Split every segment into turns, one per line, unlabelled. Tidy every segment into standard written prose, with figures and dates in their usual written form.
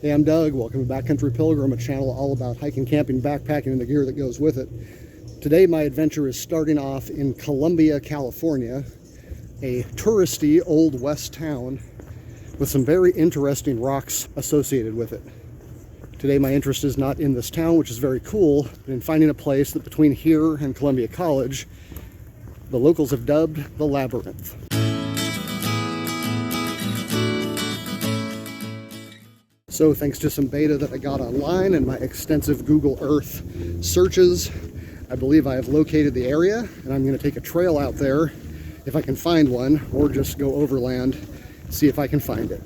Hey, I'm Doug. Welcome to Backcountry Pilgrim, a channel all about hiking, camping, backpacking, and the gear that goes with it. Today, my adventure is starting off in Columbia, California, a touristy Old West town with some very interesting rocks associated with it. Today, my interest is not in this town, which is very cool, but in finding a place that between here and Columbia College, the locals have dubbed the Labyrinth. So thanks to some beta that I got online and my extensive Google Earth searches, I believe I have located the area, and I'm going to take a trail out there if I can find one, or just go overland, see if I can find it.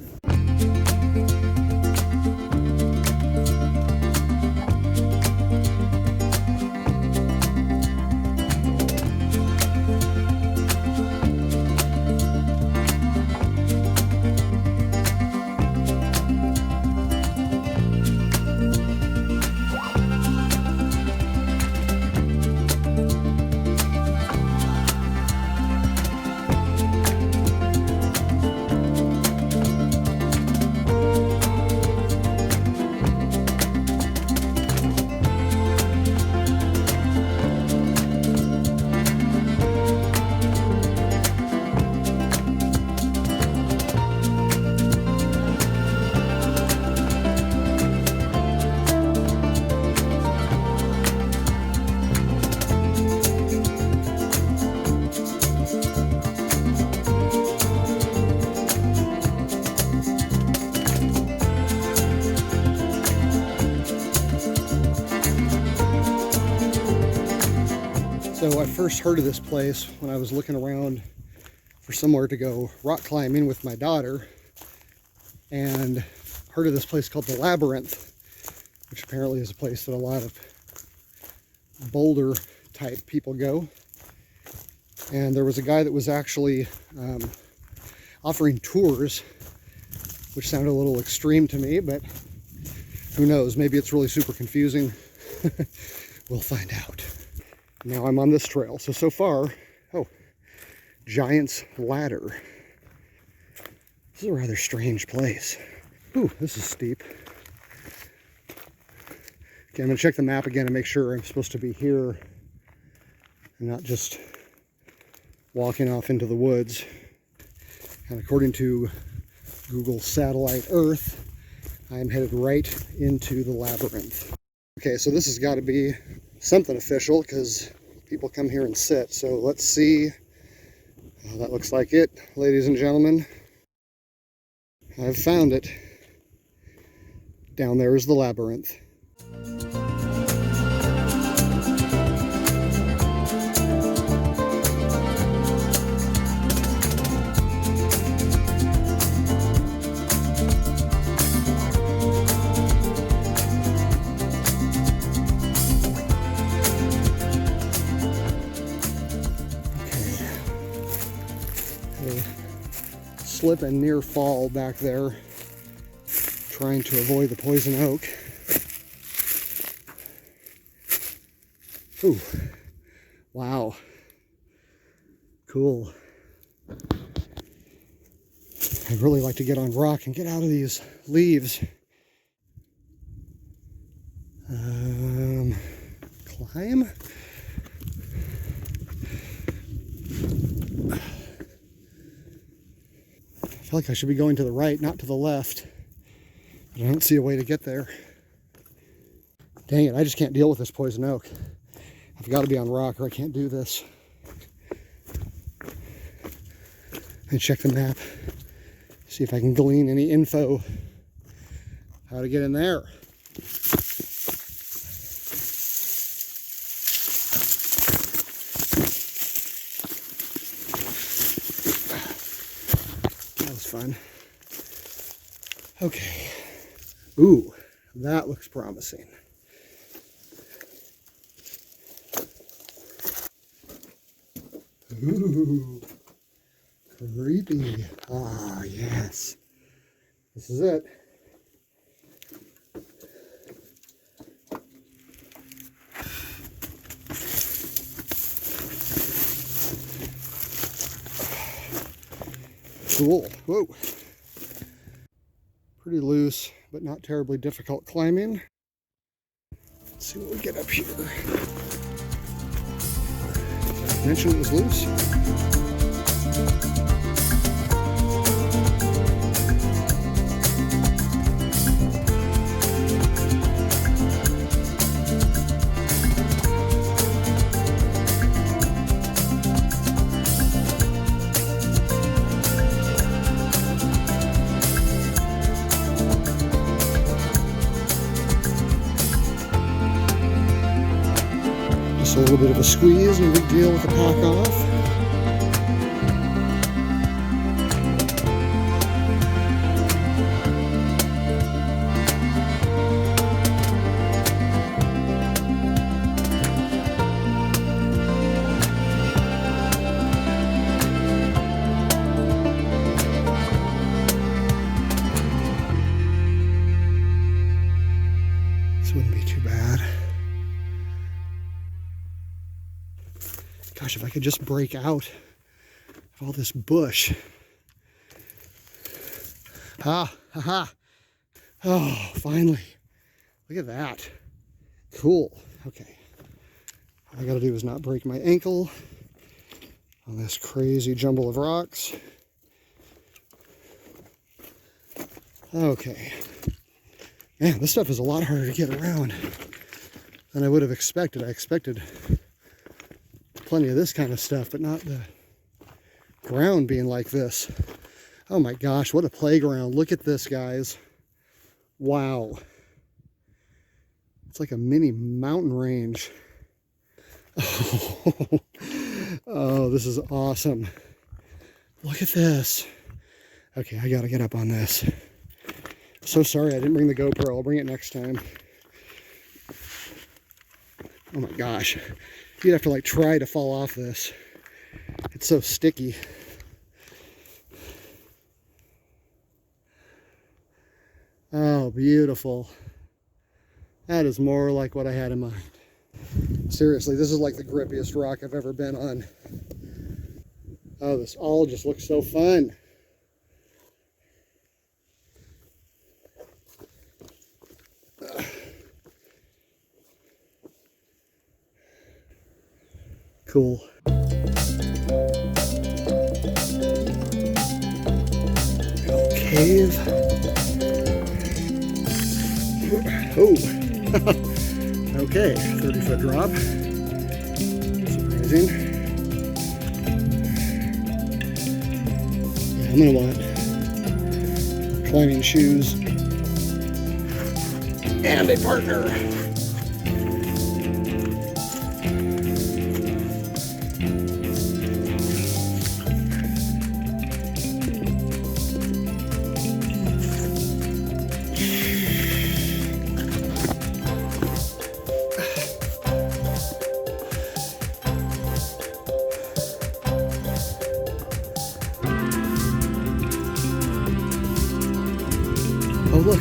So I first heard of this place when I was looking around for somewhere to go rock climbing with my daughter, and heard of this place called the Labyrinth, which apparently is a place that a lot of boulder type people go. And there was a guy that was actually offering tours, which sounded a little extreme to me, but who knows, maybe it's really super confusing. We'll find out. Now I'm on this trail. So far, Giant's Ladder. This is a rather strange place. Ooh, this is steep. Okay, I'm gonna check the map again and make sure I'm supposed to be here and not just walking off into the woods. And according to Google Satellite Earth, I'm headed right into the Labyrinth. Okay, so this has got to be something official because people come here and sit. So let's see. That looks like it, ladies and gentlemen. I've found it. Down there is the Labyrinth. Slip and near fall back there, trying to avoid the poison oak. Ooh, wow, cool. I'd really like to get on rock and get out of these leaves. Climb? I feel like I should be going to the right, not to the left. But I don't see a way to get there. Dang it, I just can't deal with this poison oak. I've got to be on rock or I can't do this. And check the map. See if I can glean any info how to get in there. Fun. Okay. Ooh, that looks promising. Ooh, creepy. Ah, yes. This is it. Cool. Whoa. Pretty loose. but not terribly difficult climbing. Let's see what we get up here. I mentioned it was loose. A little bit of a squeeze, no big deal with the pack off. This wouldn't be too bad. Gosh, if I could just break out of all this bush. Ha, ha, ha. Oh, finally. Look at that. Cool. Okay. All I gotta do is not break my ankle on this crazy jumble of rocks. Okay. Man, this stuff is a lot harder to get around than I would have expected. I expected plenty of this kind of stuff, but not the ground being like this. Oh my gosh, what a playground. Look at this, guys. Wow. It's like a mini mountain range. Oh, oh, this is awesome. Look at this. Okay, I gotta get up on this. So sorry I didn't bring the GoPro. I'll bring it next time. Oh my gosh. You'd have to like try to fall off this. It's so sticky. Oh, beautiful. That is more like what I had in mind. Seriously, this is like the grippiest rock I've ever been on. Oh, this all just looks so fun. Cool. Cave. Oh. Okay, 30-foot drop. Surprising. Yeah, I'm gonna want climbing shoes and a partner. Oh look,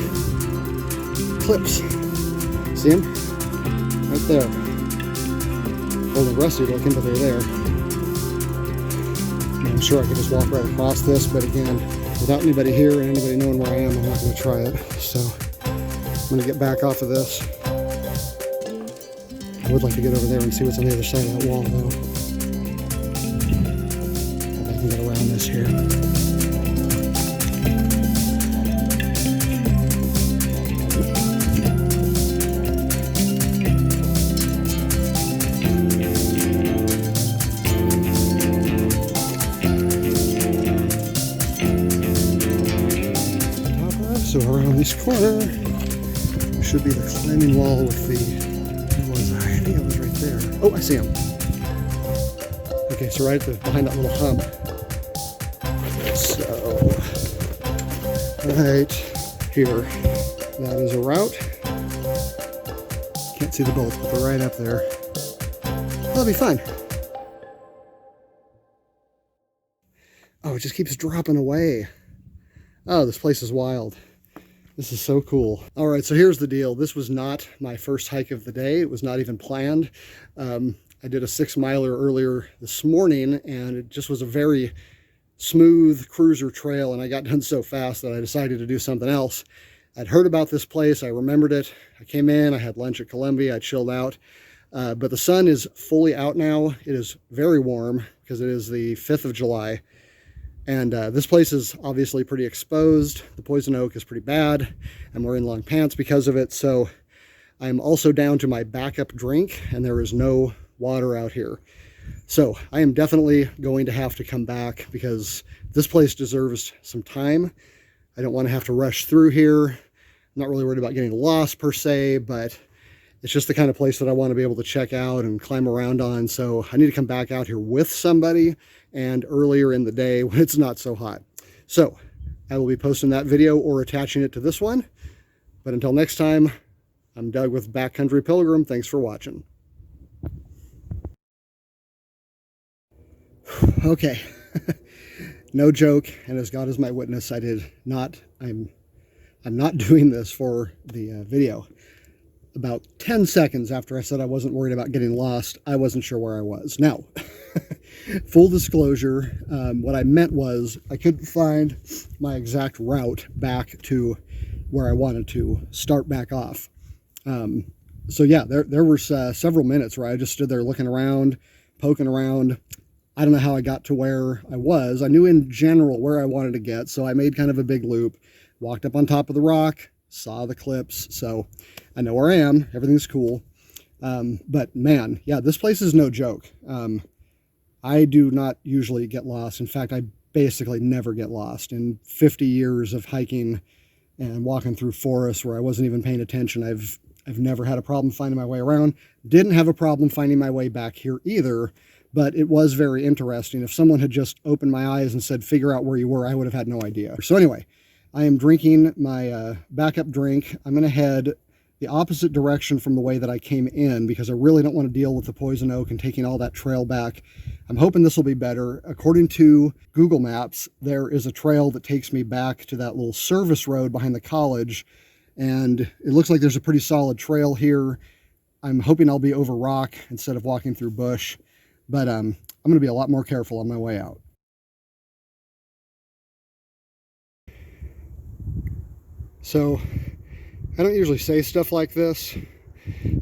clips. See them? Right there. Well, they're rusty looking, but they're there. And I'm sure I could just walk right across this, but again, without anybody here and anybody knowing where I am, I'm not going to try it. So I'm going to get back off of this. I would like to get over there and see what's on the other side of that wall, though. If I can get around this here. So around this corner should be the climbing wall with the, where was I? I think it was right there. Oh, I see him. Okay, so right behind that little hump. So, right here. That is a route. Can't see the bolt, but they're right up there. That'll be fun. Oh, it just keeps dropping away. Oh, this place is wild. This is so cool. All right, so here's the deal. This was not my first hike of the day. It was not even planned. I did a 6-miler earlier this morning, and it just was a very smooth cruiser trail, and I got done so fast that I decided to do something else. I'd heard about this place. I remembered it. I came in, I had lunch at Columbia, I chilled out. But the sun is fully out now. It is very warm because it is the 5th of July. And this place is obviously pretty exposed. The poison oak is pretty bad. I'm wearing long pants because of it. So I'm also down to my backup drink, and there is no water out here. So I am definitely going to have to come back because this place deserves some time. I don't want to have to rush through here. I'm not really worried about getting lost per se, but it's just the kind of place that I want to be able to check out and climb around on. So I need to come back out here with somebody and earlier in the day when it's not so hot. So I will be posting that video or attaching it to this one. But until next time, I'm Doug with Backcountry Pilgrim. Thanks for watching. Okay, no joke, and as God is my witness, I'm not doing this for the video. About 10 seconds after I said I wasn't worried about getting lost, I wasn't sure where I was. Now, full disclosure, what I meant was I couldn't find my exact route back to where I wanted to start back off. So yeah, there were several minutes where I just stood there looking around, poking around. I don't know how I got to where I was. I knew in general where I wanted to get, so I made kind of a big loop, walked up on top of the rock, saw the cliffs, so I know where I am. Everything's cool. But man, yeah, this place is no joke. I do not usually get lost. In fact, I basically never get lost. In 50 years of hiking and walking through forests where I wasn't even paying attention, I've never had a problem finding my way around. Didn't have a problem finding my way back here either, but it was very interesting. If someone had just opened my eyes and said, figure out where you were, I would have had no idea. So anyway, I am drinking my backup drink. I'm going to head the opposite direction from the way that I came in because I really don't want to deal with the poison oak and taking all that trail back. I'm hoping this will be better. According to Google Maps, there is a trail that takes me back to that little service road behind the college, and it looks like there's a pretty solid trail here. I'm hoping I'll be over rock instead of walking through bush, but I'm going to be a lot more careful on my way out. So I don't usually say stuff like this,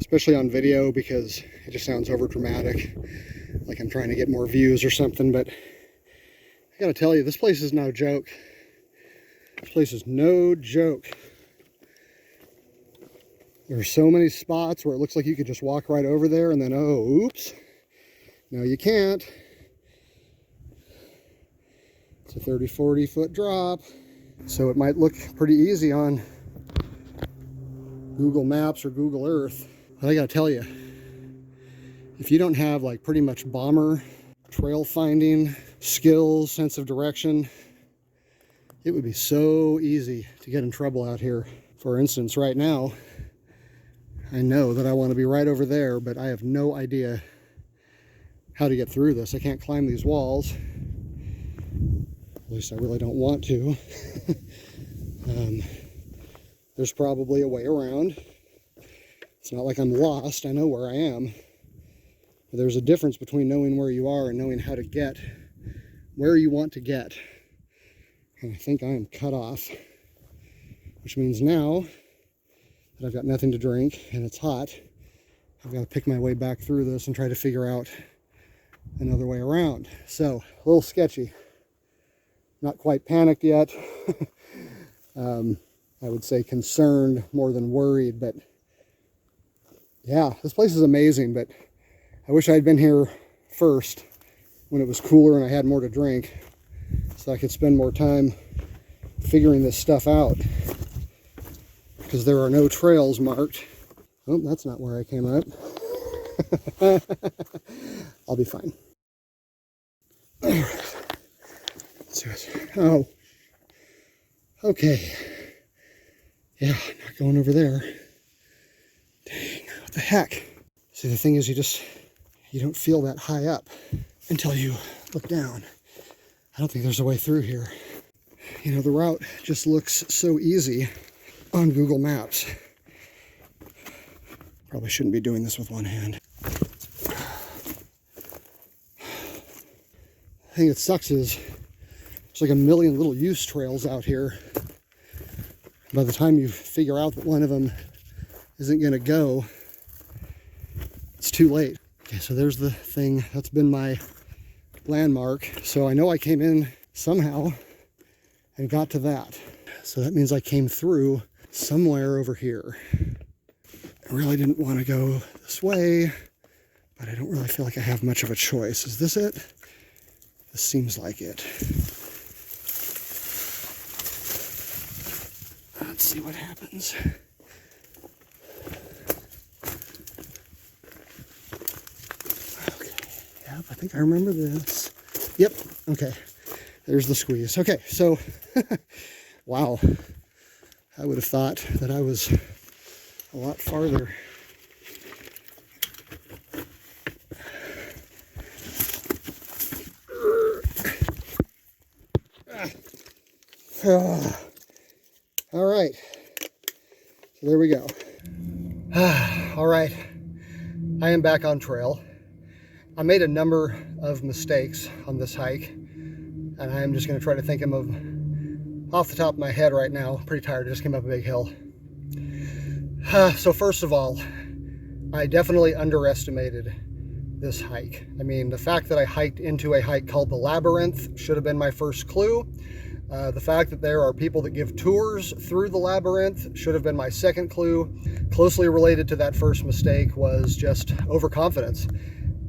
especially on video, because it just sounds over dramatic, like I'm trying to get more views or something, but I gotta tell you, this place is no joke. This place is no joke. There are so many spots where it looks like you could just walk right over there and then, oh, oops. No, you can't. It's a 30, 40 foot drop. So it might look pretty easy on Google Maps or Google Earth. But I gotta tell you, if you don't have like pretty much bomber trail finding skills, sense of direction, it would be so easy to get in trouble out here. For instance, right now, I know that I want to be right over there, but I have no idea how to get through this. I can't climb these walls. At least I really don't want to. There's probably a way around. It's not like I'm lost. I know where I am. But there's a difference between knowing where you are and knowing how to get where you want to get. And I think I am cut off, which means now that I've got nothing to drink and it's hot, I've got to pick my way back through this and try to figure out another way around. So, a little sketchy. Not quite panicked yet. I would say concerned more than worried, but yeah, this place is amazing, but I wish I'd been here first when it was cooler and I had more to drink so I could spend more time figuring this stuff out, because there are no trails marked. Oh, that's not where I came up. I'll be fine. All right. Let's do it. Oh, okay. Yeah, not going over there. Dang, what the heck? See, the thing is, you don't feel that high up until you look down. I don't think there's a way through here. You know, the route just looks so easy on Google Maps. Probably shouldn't be doing this with one hand. The thing that sucks is there's like a million little use trails out here. By the time you figure out that one of them isn't going to go, it's too late. Okay, so there's the thing. That's been my landmark. So I know I came in somehow and got to that. So that means I came through somewhere over here. I really didn't want to go this way, but I don't really feel like I have much of a choice. Is this it? This seems like it. Let's see what happens. Okay, yep, I think I remember this. Yep, okay, there's the squeeze. Okay, so, wow, I would have thought that I was a lot farther. All right, so there we go. All right, I am back on trail. I made a number of mistakes on this hike, and I am just going to try to think of them off the top of my head right now. Pretty tired, I just came up a big hill. So first of all, I definitely underestimated this hike. I mean, the fact that I hiked into a hike called the Labyrinth should have been my first clue. The fact that there are people that give tours through the Labyrinth should have been my second clue. Closely related to that first mistake was just overconfidence.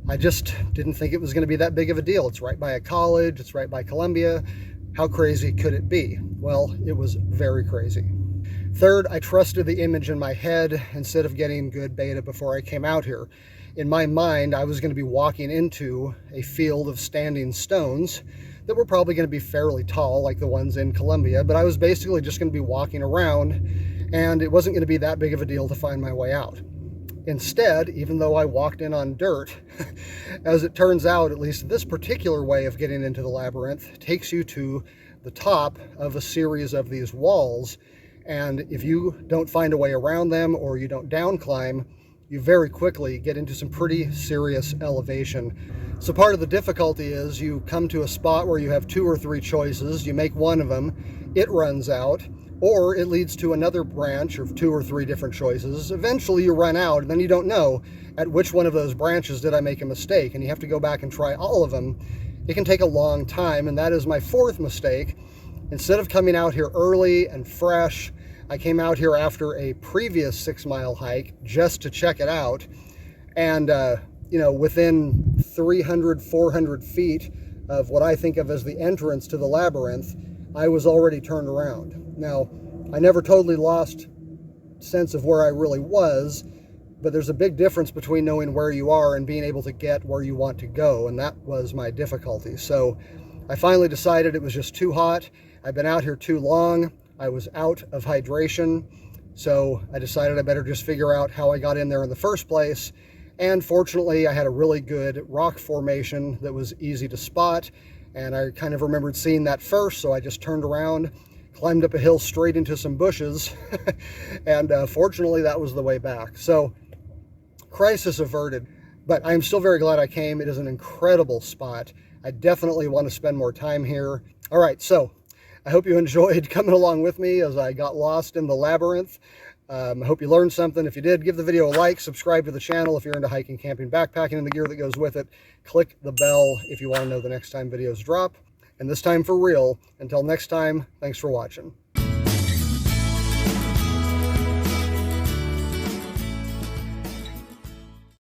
I just didn't think it was going to be that big of a deal. It's right by a college, it's right by Columbia. How crazy could it be? Well, it was very crazy. Third, I trusted the image in my head instead of getting good beta before I came out here. In my mind, I was going to be walking into a field of standing stones that were probably going to be fairly tall, like the ones in Columbia, but I was basically just going to be walking around, and it wasn't going to be that big of a deal to find my way out. Instead, even though I walked in on dirt, as it turns out, at least this particular way of getting into the labyrinth takes you to the top of a series of these walls, and if you don't find a way around them or you don't down climb, you very quickly get into some pretty serious elevation. So part of the difficulty is you come to a spot where you have 2 or 3 choices, you make one of them, it runs out, or it leads to another branch of 2 or 3 different choices. Eventually you run out, and then you don't know at which one of those branches did I make a mistake, and you have to go back and try all of them. It can take a long time, and that is my 4th mistake. Instead of coming out here early and fresh, I came out here after a previous 6-mile hike just to check it out, and you know, within 300, 400 feet of what I think of as the entrance to the labyrinth, I was already turned around. Now, I never totally lost sense of where I really was, but there's a big difference between knowing where you are and being able to get where you want to go, and that was my difficulty. So I finally decided it was just too hot. I've been out here too long. I was out of hydration, so I decided I better just figure out how I got in there in the first place. And fortunately, I had a really good rock formation that was easy to spot, and I kind of remembered seeing that first, so I just turned around, climbed up a hill straight into some bushes, and fortunately that was the way back. So, crisis averted, but I'm still very glad I came. It is an incredible spot. I definitely want to spend more time here. All right, so I hope you enjoyed coming along with me as I got lost in the labyrinth. I hope you learned something. If you did, give the video a like, subscribe to the channel if you're into hiking, camping, backpacking, and the gear that goes with it. Click the bell if you want to know the next time videos drop. And this time for real. Until next time, thanks for watching.